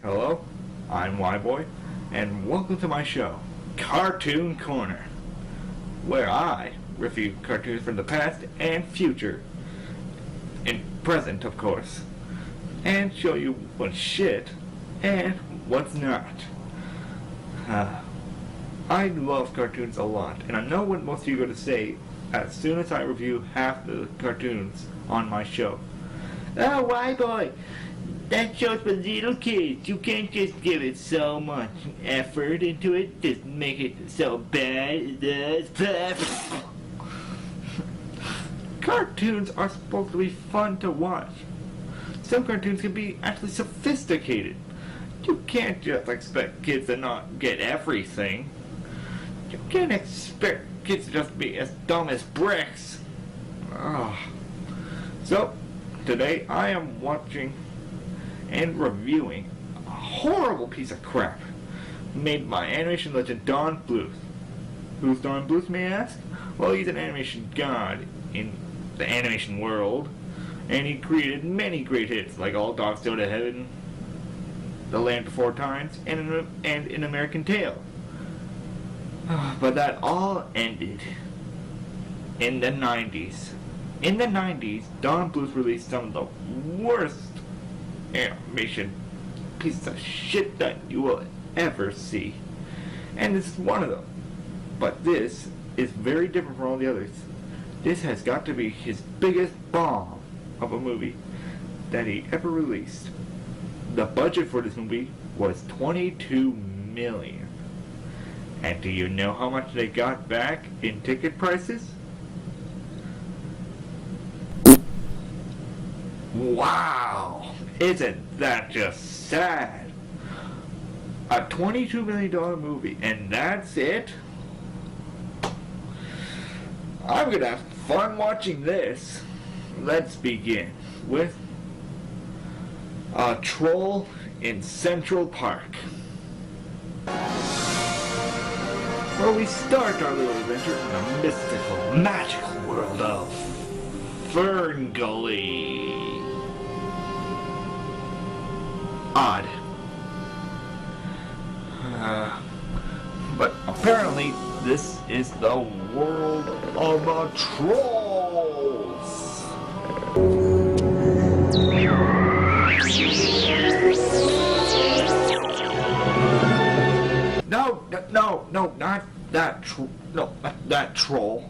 Hello, I'm WHYBOY, and welcome to my show, Cartoon Corner, where I review cartoons from the past and future, and present, of course, and show you what's shit and what's not. I love cartoons a lot, and I know what most of you are going to say as soon as I review half the cartoons on my show. Oh, WHYBOY, that show's for little kids. You can't just give it so much effort into it, just make it so bad. Cartoons are supposed to be fun to watch. Some cartoons can be actually sophisticated. You can't just expect kids to not get everything. You can't expect kids to just be as dumb as bricks. So, today I am watching and reviewing a horrible piece of crap made by animation legend Don Bluth. Who's Don Bluth, may I ask? Well, he's an animation god in the animation world, and he created many great hits like All Dogs Go to Heaven, The Land Before Times, and An American Tail. But that all ended in the 90s. In the 90s, Don Bluth released some of the worst animation pieces of shit that you will ever see. And this is one of them. But this is very different from all the others. This has got to be his biggest bomb of a movie that he ever released. The budget for this movie was $22 million. And do you know how much they got back in ticket prices? Wow! Isn't that just sad? A $22 million movie, and that's it? I'm gonna have fun watching this. Let's begin with a troll in Central Park. Where we start our little adventure in the mystical, magical world of Ferngully. Odd. But apparently this is the world of the trolls. No, not that that troll.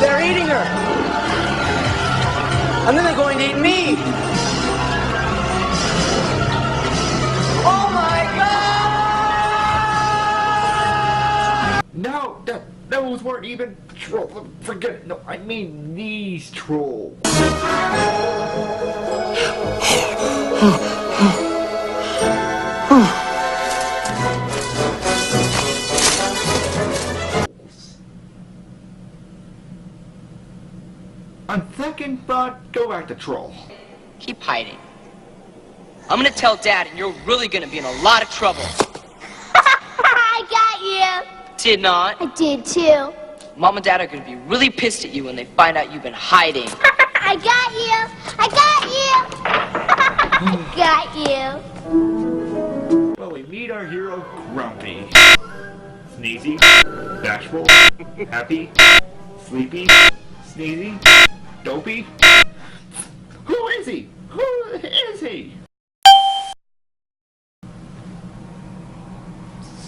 They're eating her! And then they're going to eat me! Oh my God! No, those weren't even trolls. Forget it. No, I mean these trolls. On second thought, go back to troll. Keep hiding. I'm gonna tell Dad, and you're really gonna be in a lot of trouble. I got you. Did not. I did too. Mom and Dad are gonna be really pissed at you when they find out you've been hiding. I got you. I got you. I got you. Well, we meet our hero, Grumpy. Sneezy, bashful, happy, sleepy, sneezy, dopey. Who is he? Who is he?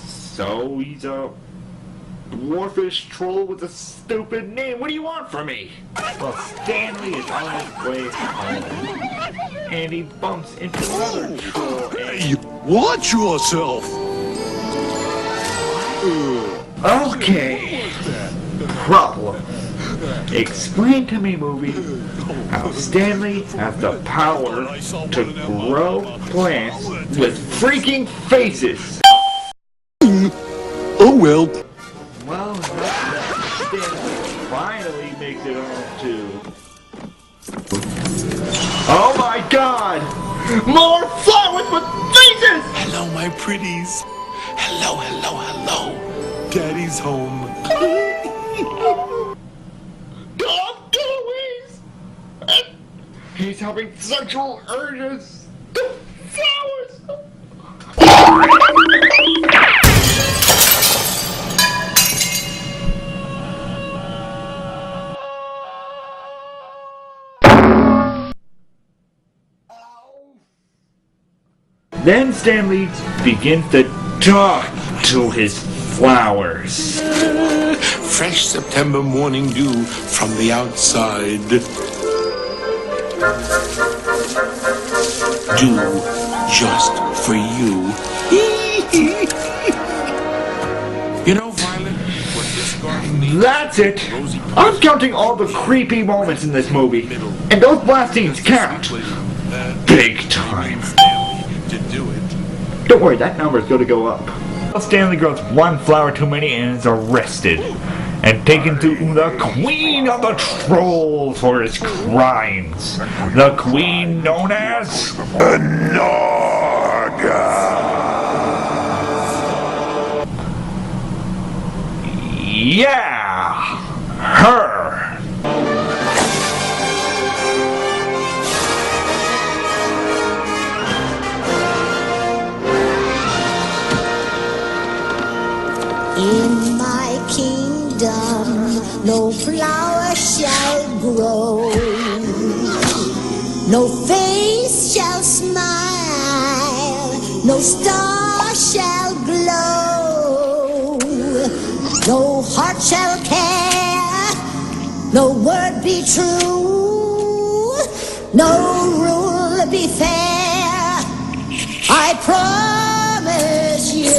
So he's a dwarfish troll with a stupid name. What do you want from me? Well, Stanley is on his way home, and he bumps into another troll. Hey, watch yourself! Okay. Problem. Explain to me, movie, how Stanley has the power to grow plants with freaking faces. Oh well. Well, Stanley finally makes it home too. Oh my God! More flowers with faces! Hello, my pretties. Hello, hello, hello. Daddy's home. Dog, go away! He's having sexual urges to flowers. Then Stanley begins to talk to his flowers. Fresh September morning dew from the outside. Dew just for you. You know, Violet, what this garden needs. That's it. I'm counting all the creepy moments in this movie, and those blast scenes count. Big time. To do it. Don't worry, that number's going to go up. Stanley grows one flower too many and is arrested and taken to the Queen of the Trolls for his crimes. The Queen known as Gnorga. Yeah, her. In my kingdom, no flower shall grow, no face shall smile, no star shall glow, no heart shall care, no word be true, no rule be fair. I promise you.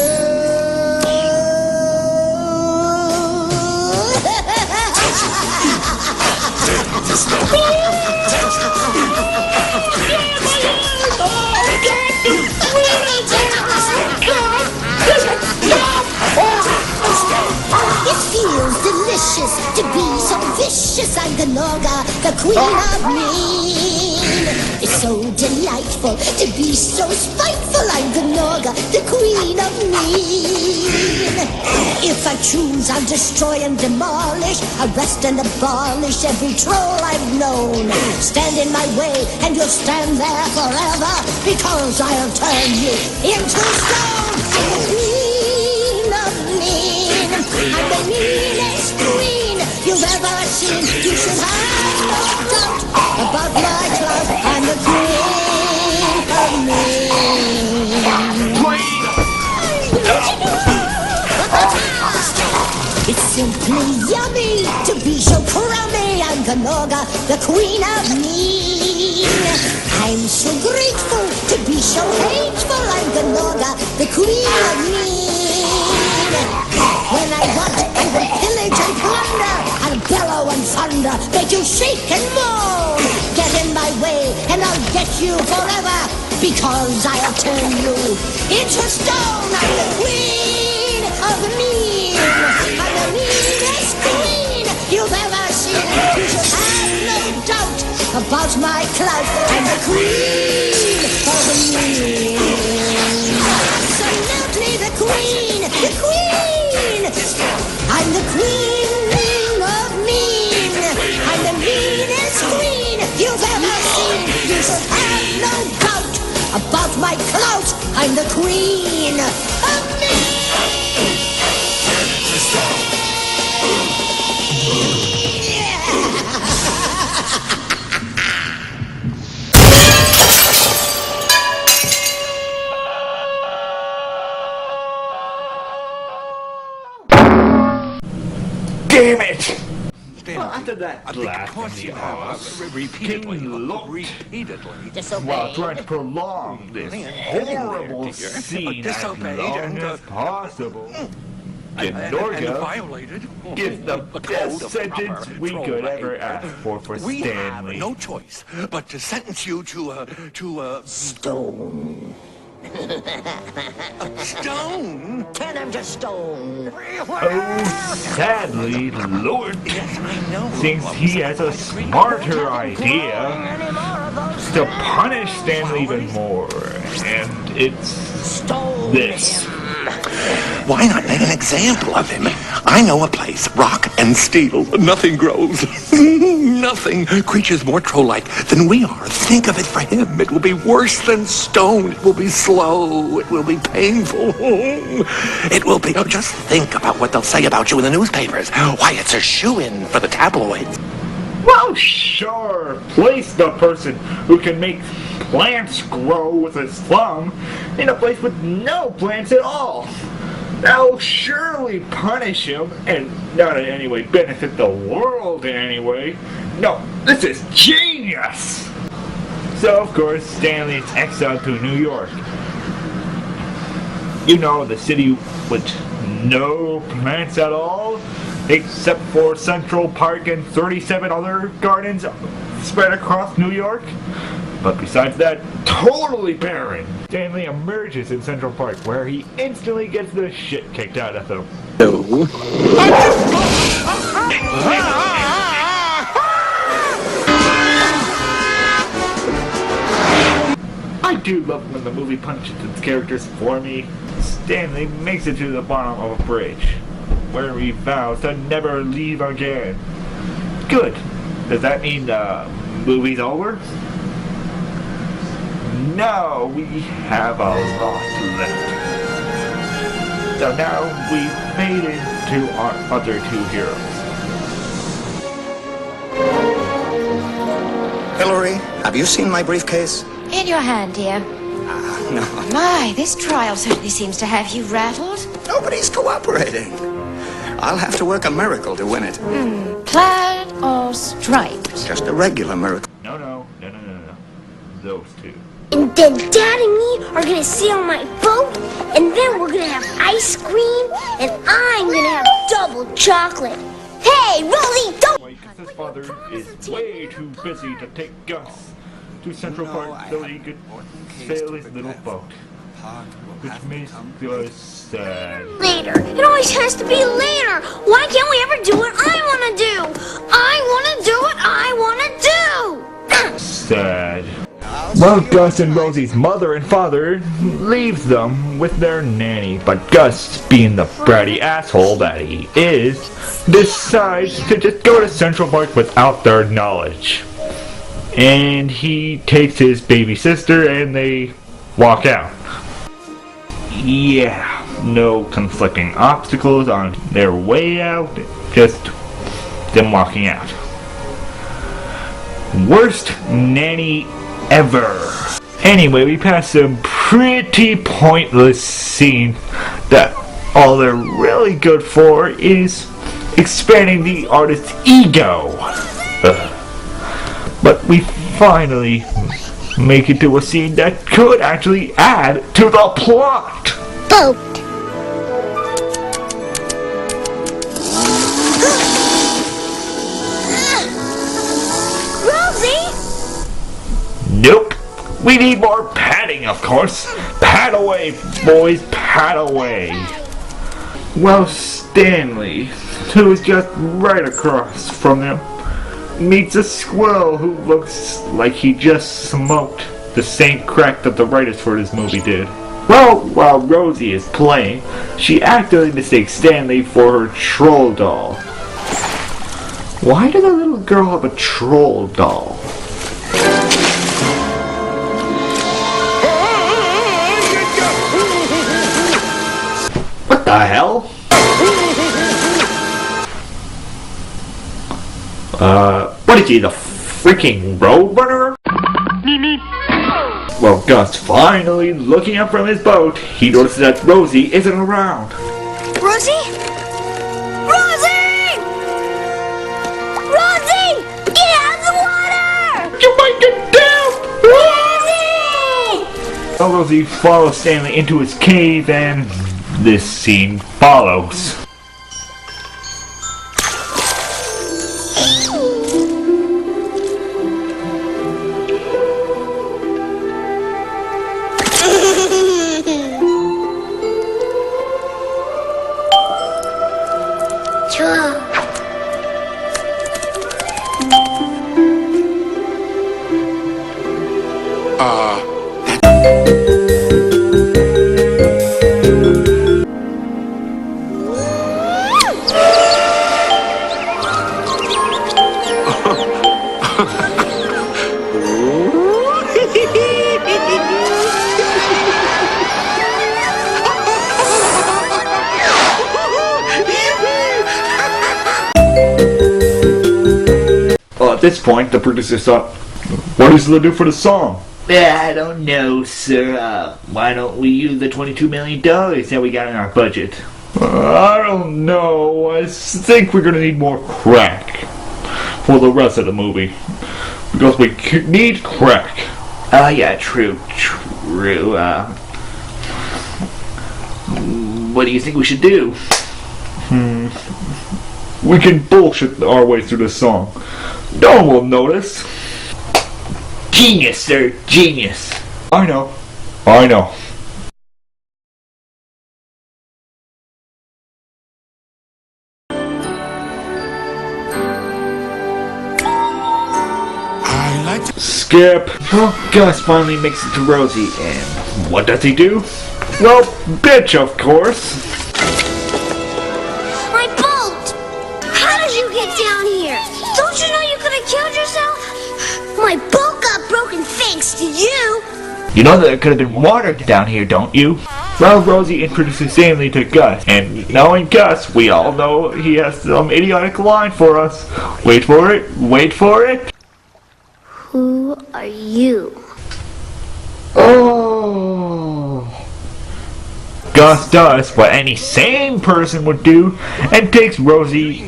It feels delicious to be so vicious. I'm Gnorga, the queen of mean. It's so delightful to be so spiteful. I'm Gnorga, the queen of mean. If I choose, I'll destroy and demolish, arrest and abolish every troll I've known. Stand in my way and you'll stand there forever, because I'll turn you into stone. I'm the queen of mean. I'm the meanest queen you've ever seen. You should have no doubt about my clout. I'm the queen of mean. It's simply yummy to be so crummy. I'm Gnorga, the queen of mean. I'm so grateful to be so hateful. I'm Gnorga, the queen of mean. When I want, I will pillage and plunder. I'll bellow and thunder, make you shake and moan. Get in my way and I'll get you forever, because I'll turn you into stone. I'm the queen of mean. I'm the meanest queen you've ever seen. You should have no doubt about my clout. I'm the queen of mean. Absolutely the queen, the queen. I'm the queen of mean. I'm the meanest queen you've ever seen. You should have no doubt about my clout. I'm the queen of mean. Damn it! Stanley, Well, after that blast because in you the have arse, repeatedly King looked Disobeyed. while trying to prolong this horrible scene as long as possible. and Gnorga violated gives the code best of sentence proper we troll could ever behavior. ask for We Stanley. have no choice but to sentence you to Stone. stone. Turn him to stone. Oh, sadly, Lord Yes, I know. thinks he has a smarter idea Any more of those to punish Stanley even more, and it's stone this. Why not make an example of him? I know a place, rock and steel. Nothing grows. Nothing. nothing creatures more troll-like than we are. Think of it for him. It will be worse than stone. It will be slow. It will be painful. It will be... Oh, just think about what they'll say about you in the newspapers. Why, it's a shoo-in for the tabloids. Well, sure. Place the person who can make plants grow with his thumb in a place with no plants at all. That'll surely punish him and not in any way benefit the world in any way. No, this is genius! So, of course, Stanley is exiled to New York. You know, the city with no plants at all, except for Central Park and 37 other gardens spread across New York. But besides that, totally barren. Stanley emerges in Central Park, where he instantly gets the shit kicked out of him. I do love when the movie punches its characters for me. Stanley makes it to the bottom of a bridge, where he vows to never leave again. Good. Does that mean the movie's over? No, we have a lot left. So now we've made it to our other two heroes. Hillary, have you seen my briefcase? In your hand, dear. No. My, this trial certainly seems to have you rattled. Nobody's cooperating. I'll have to work a miracle to win it. Plaid or striped? Just a regular miracle. No. Those two. And then Dad and me are gonna sail on my boat, and then we're gonna have ice cream, and I'm gonna have double chocolate. Hey, Rosie, don't! His father is way too busy to take Gus to Central Park so he could sail his little boat. Which makes us sad. Later. It always has to be later. Why can't we ever do what I wanna do? I wanna do what I wanna do! Sad. Well, Gus and Rosie's mother and father leaves them with their nanny, but Gus, being the bratty asshole that he is, decides to just go to Central Park without their knowledge. And he takes his baby sister and they walk out. Yeah, no conflicting obstacles on their way out, just them walking out. Worst nanny ever. Anyway, we pass some pretty pointless scene that all they're really good for is expanding the artist's ego. But we finally make it to a scene that could actually add to the plot. Boat. Rosie? Nope. We need more padding, of course. Pad away, boys, pad away. Well, Stanley, who is just right across from them, meets a squirrel who looks like he just smoked the same crack that the writers for this movie did. Well, while Rosie is playing, she actively mistakes Stanley for her troll doll. Why did the little girl have a troll doll? What the hell? What is he, the freaking Roadrunner? Well, Gus finally looking up from his boat, he notices that Rosie isn't around. Rosie? Rosie! Rosie! Get out of the water! You might get down! Rosie! Well, Rosie follows Stanley into his cave and this scene follows. Well, at this point, the producer thought, what is the do for the song? I don't know, sir. Why don't we use the $22 million that we got in our budget? I don't know. I think we're gonna need more crack for the rest of the movie. Because we need crack. Oh, yeah, true. What do you think we should do? We can bullshit our way through the song. No one will notice. Genius, sir. Genius. I know. I like to Skip. Well, Gus finally makes it to Rosie, and What does he do? Well, bitch, of course. My boat! How did you get down here? Don't you know you could have killed yourself? My boat got broken thanks to you! you know there could have been water down here, don't you? Well, Rosie introduces Stanley to Gus, and knowing Gus, we all know he has some idiotic line for us. Wait for it. Who are you? Oh. Gus does what any sane person would do and takes Rosie,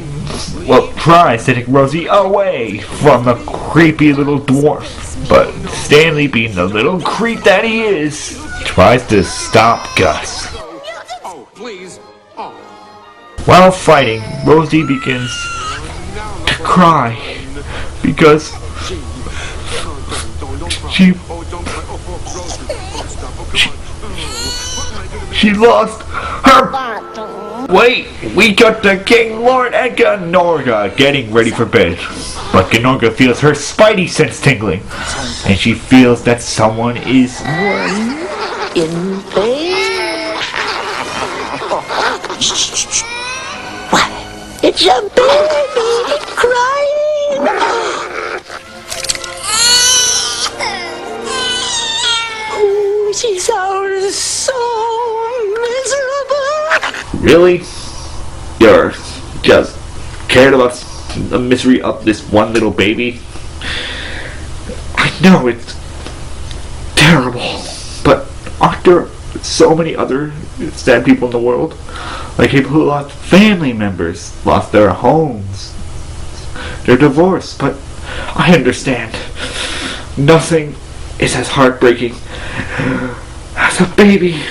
well, tries to take Rosie away from the creepy little dwarf. But Stanley, being the little creep that he is, tries to stop Gus. Oh, please. Oh. While fighting, Rosie begins to cry because she lost her. Wait, we got the King, Lord, and Gnorga getting ready for bed. But Gnorga feels her spidey sense tingling, and she feels that someone is In bed. What? It's a baby crying. Oh, she sounds so miserable. Really? You're just cared about the misery of this one little baby? I know it's terrible, but aren't there so many other sad people in the world? Like people who lost family members, lost their homes, they're divorced, but I understand. Nothing is as heartbreaking as a baby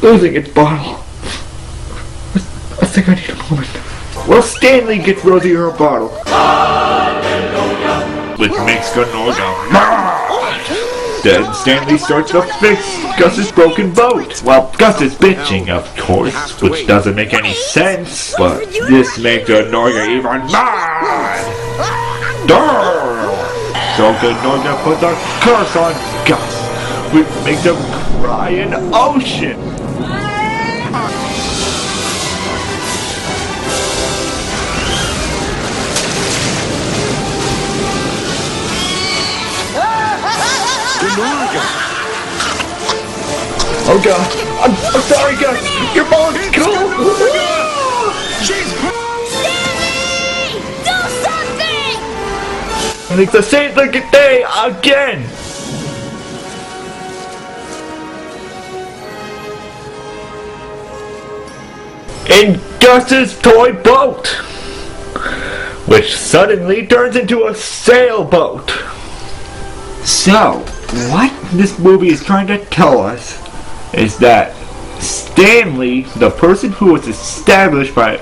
losing its bottle. I think I need a moment. Well, Stanley gets Rosie her bottle, which makes Gnorga mad. Then Stanley starts to fix Gus's broken boat. Well, Gus is bitching, of course, which doesn't make any sense, but this makes Gnorga even mad. So Gnorga puts a curse on Gus, which makes him cry in ocean. Oh god, I'm sorry Gus, your ball is cool! Stanley! Do something! And it's the same day again! In Gus's toy boat! Which suddenly turns into a sailboat! So, what this movie is trying to tell us is that Stanley, the person who was established by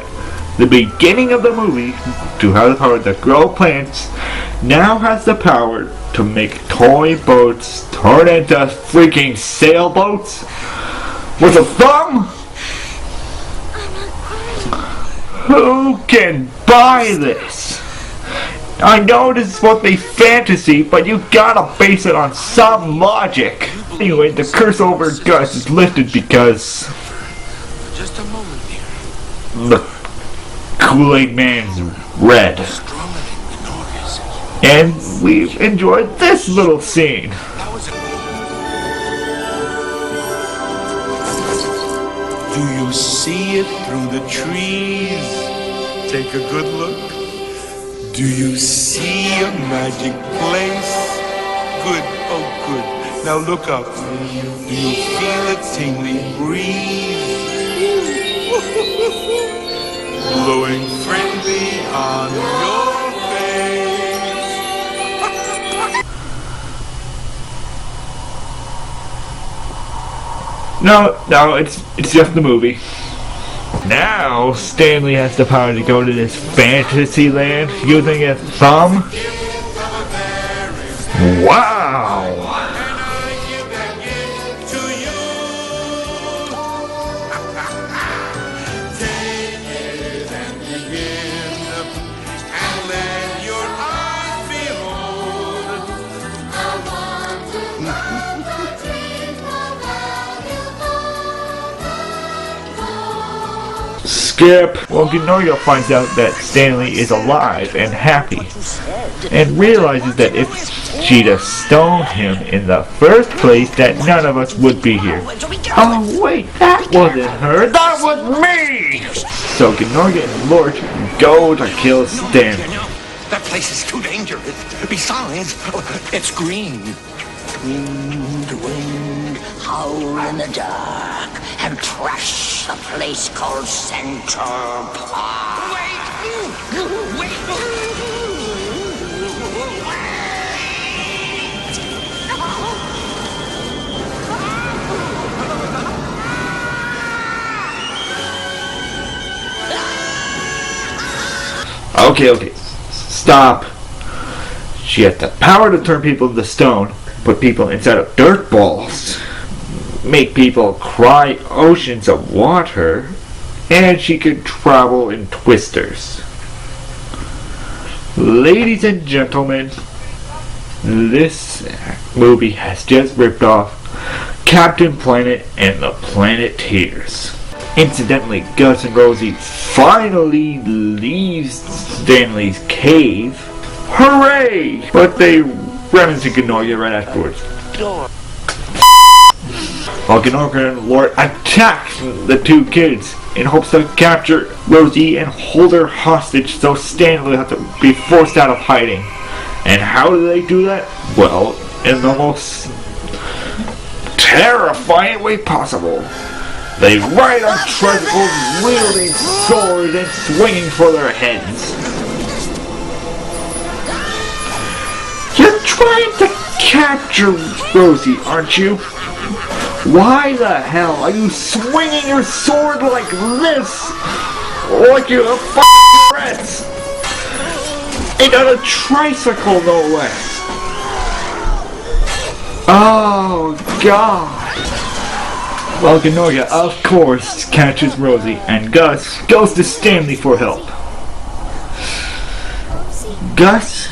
the beginning of the movie to have the power to grow plants, now has the power to make toy boats turn into freaking sailboats with a thumb? Who can buy this? I know this is supposed to be fantasy, but you gotta base it on some logic. Anyway, the curse over Gus is lifted because Just a moment, dear. the Kool-Aid Man's red. Stronger than Gnorga's. And we enjoyed this little scene. Do you see it through the trees? Take a good look. Do you see a magic place? Good, oh good. Now look up. Do you feel a tingling breeze? Blowing friendly on your face. No, it's just the movie. Now Stanley has the power to go to this fantasy land using his thumb. Wow! Skip! Well, Gnorga finds out that Stanley is alive and happy, and realizes that if she'd have stoned him in the first place, that none of us would be here. Oh wait, that wasn't her, that was me! So Gnorga and Lort go to kill Stanley. That place is too dangerous. Besides, it's green. Wind, wind, howl in the dark and trash a place called Center Park. Wait! Okay. Stop. She has the power to turn people into stone, put people inside of dirt balls, make people cry oceans of water, and she could travel in twisters. Ladies and gentlemen, this movie has just ripped off Captain Planet and the Planeteers. Incidentally, Gus and Rosie finally leave Stanley's cave. Hooray! But they run into Gnorga right afterwards. While Gnorga and Lort attack the two kids in hopes to capture Rosie and hold her hostage so Stanley will have to be forced out of hiding. And how do they do that? Well, in the most terrifying way possible. They ride on tricycles, wielding swords and swinging for their heads. You're trying to capture Rosie, aren't you? Why the hell are you swinging your sword like this? Like you have f***ing rats! Ain't on a tricycle, no less! Oh, God! Well, Gnorga, of course, catches Rosie, and Gus goes to Stanley for help. Gus,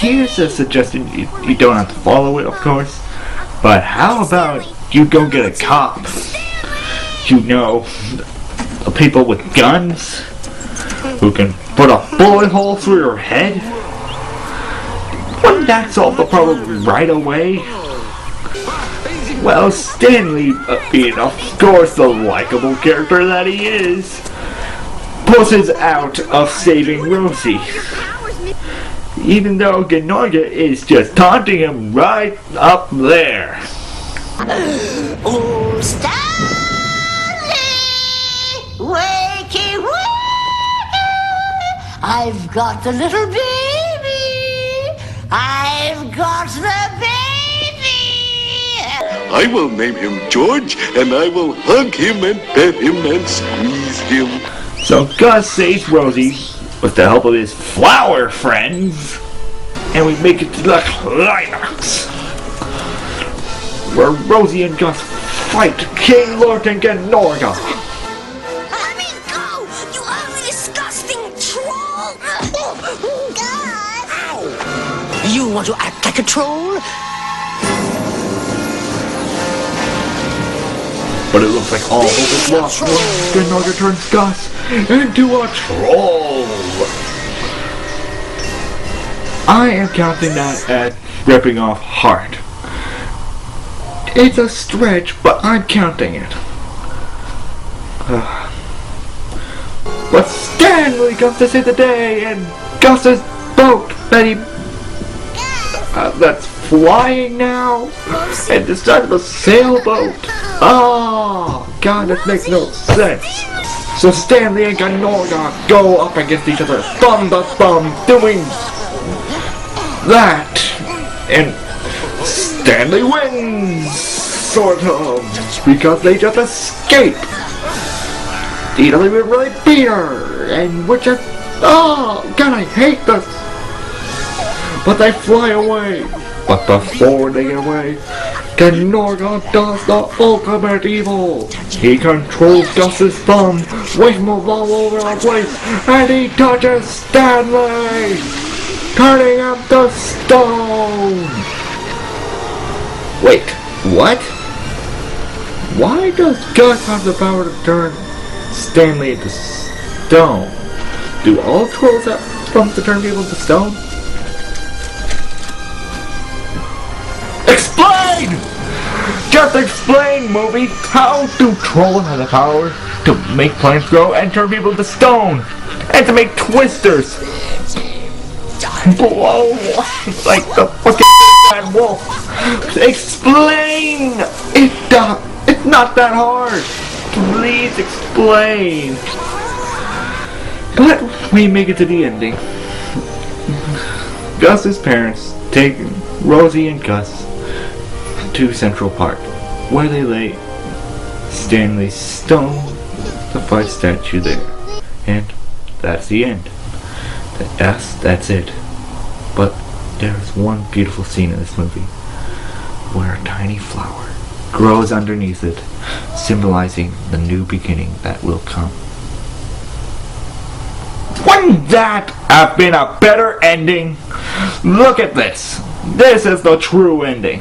here's a suggestion. You don't have to follow it, of course, but how about you go get a cop? You know, the people with guns who can put a bullet hole through your head? Wouldn't that solve the problem right away? Well, Stanley, being of course the likable character that he is, pushes out of saving Rosie. Even though Gnorga is just taunting him right up there. Oh, Stanley! Wakey, wakey! I've got the little baby! I've got the baby! I will name him George, and I will hug him and pet him and squeeze him. So Gus saves Rosie with the help of his flower friends, and we make it to the climax, where Rosie and Gus fight King Lort and Gnorga. Let me go, you ugly, disgusting troll! God! Ow! You want to act like a troll? But it looks like all hope is lost when Gnorga turns Gus into a troll. I am counting that as ripping off hard. It's a stretch, but I'm counting it. But Stanley comes to save the day, and Gus's boat that's flying now, and decides of a sailboat. Oh, God, that makes no sense. So Stanley and Gnorga go up against each other, thumb to thumb, doing that, and Stanley wins, sort of, because they just escape. He doesn't even really beat her, and we're just, oh, God, I hate this. But they fly away. But before they get away, Gnorga does the ultimate evil. He controls Gus's thumb, with him all over the place, and he touches Stanley, turning him to stone. Wait, what? Why does Gus have the power to turn Stanley into stone? Do all trolls have thumbs to turn people into stone? Explain! Just explain, movie! How do trolls have the power to make plants grow and turn people into stone? And to make twisters? Blow like the fucking bad wolf. Explain! It's not that hard. Please explain. But we make it to the ending. Gus's parents take Rosie and Gus to Central Park, where they lay Stanley's stone, the 5 statue there. And that's the end. Yes, that's it. But there's one beautiful scene in this movie where a tiny flower grows underneath it, symbolizing the new beginning that will come. Wouldn't that have been a better ending? Look at this. This is the true ending.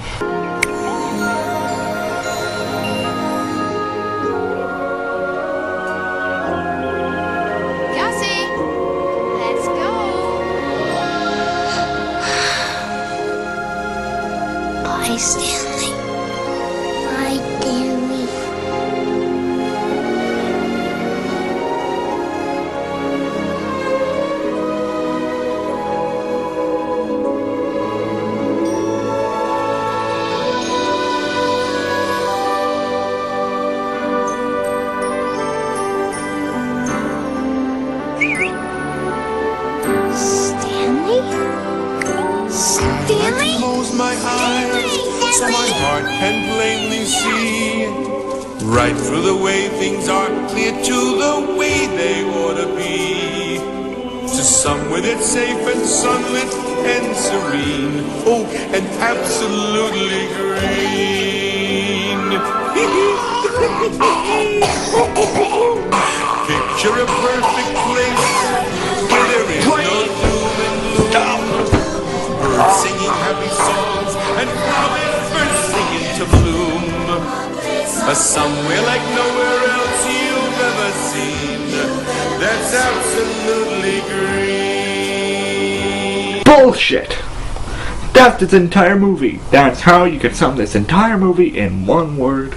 Bye, Stanley. Bye, Danny. Stanley? Close my eyes so my heart can plainly see right through the way things are, clear to the way they ought to be. To somewhere that's safe and sunlit and serene, oh, and absolutely green. Picture a perfect place where there is no doom and gloom. Birds singing happy songs and flowers bursting into bloom. Somewhere like nowhere else you've ever seen. That's absolutely green. Bullshit! That's this entire movie. That's how you can sum this entire movie in one word.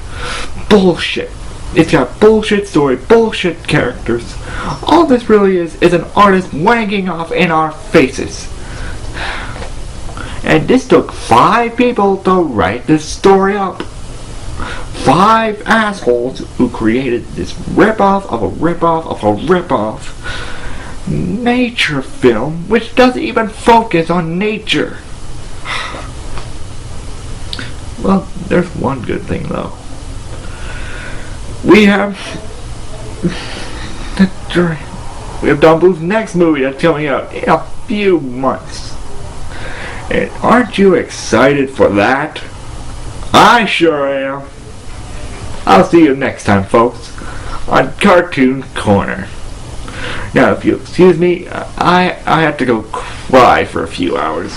Bullshit. It's got bullshit story, bullshit characters. All this really is an artist wagging off in our faces. And this took 5 people to write this story up. 5 assholes who created this ripoff of a ripoff of a ripoff nature film, which doesn't even focus on nature. Well, there's one good thing though. We have Don Bluth's next movie that's coming out in a few months. And aren't you excited for that? I sure am. I'll see you next time, folks, on Cartoon Corner. Now, if you'll excuse me, I have to go cry for a few hours.